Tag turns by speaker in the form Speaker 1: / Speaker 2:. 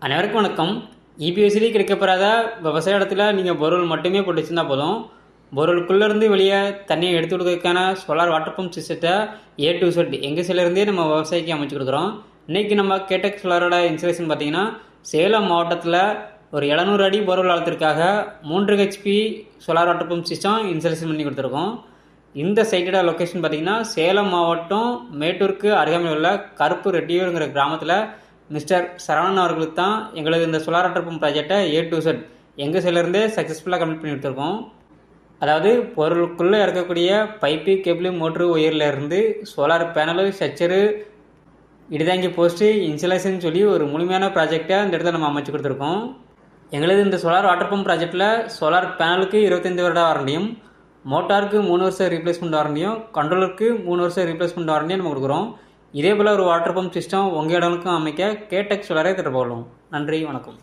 Speaker 1: அனைவருக்கும் வணக்கம். இபிஎஸ்சிலே கிடைக்கப்பெறாத விவசாய இடத்துல நீங்கள் போர்வெல் மட்டுமே போட்டு வச்சுருந்தா போதும். போர்வெலுக்குள்ளேருந்து வெளியே தண்ணியை எடுத்து கொடுக்கறதுக்கான சோலார் வாட்டர் பம்ப் சிஸ்டத்தை A to Z எங்கள் சைட்லேருந்தே நம்ம விவசாயிக்கு அமைச்சு கொடுக்குறோம். இன்றைக்கி நம்ம கேடெக் சோலாரோட இன்ஸ்டலேஷன் பார்த்திங்கன்னா சேலம் மாவட்டத்தில் ஒரு 700 அடி போர்வெல் ஆழத்திற்காக 3 HP solar water pump system installation பண்ணி கொடுத்துருக்கோம். இந்த சைட்டோட லொக்கேஷன் பார்த்திங்கன்னா சேலம் மாவட்டம் மேட்டூருக்கு அருகாமையில் உள்ள கருப்பு ரெட்டியூருங்கிற கிராமத்தில் மிஸ்டர் சரவணன் அவர்களுக்கு தான் எங்களுக்கு இந்த சோலார் வாட்டர் பம்ப் ப்ராஜெக்டை A to Z எங்கள் சைட்லேருந்தே சக்ஸஸ்ஃபுல்லாக கம்ப்ளீட் பண்ணி கொடுத்துருக்கோம். அதாவது பொருளுக்குள்ளே இருக்கக்கூடிய பைப்பு, கேபிள், மோட்ரு, ஒயர்லேருந்து சோலார் பேனலு, ஸ்ட்ரக்சரு, இடிதாங்கி போஸ்ட்டு, இன்சுலேஷன் சொல்லி ஒரு முழுமையான ப்ராஜெக்டை இந்த இடத்துல நம்ம அமைச்சு கொடுத்துருக்கோம். எங்களது இந்த சோலார் வாட்டர் பம்ப் ப்ராஜெக்டில் சோலார் பேனலுக்கு 25 வருட வாரண்டியும், மோட்டாருக்கு 3 வருஷம் ரீப்ளேஸ்மெண்ட் வாரண்டியும், கண்ட்ரோலருக்கு 3 வருஷம் ரீப்ளேஸ்மெண்ட் வாரண்டியும் நம்ம கொடுக்குறோம். இதே போல் ஒரு வாட்டர் பம்ப் சிஸ்டம் உங்கள் இடங்களுக்கும் அமைக்க கேடெக் சோலாரை தொடர்பு கொள்ளும். நன்றி, வணக்கம்.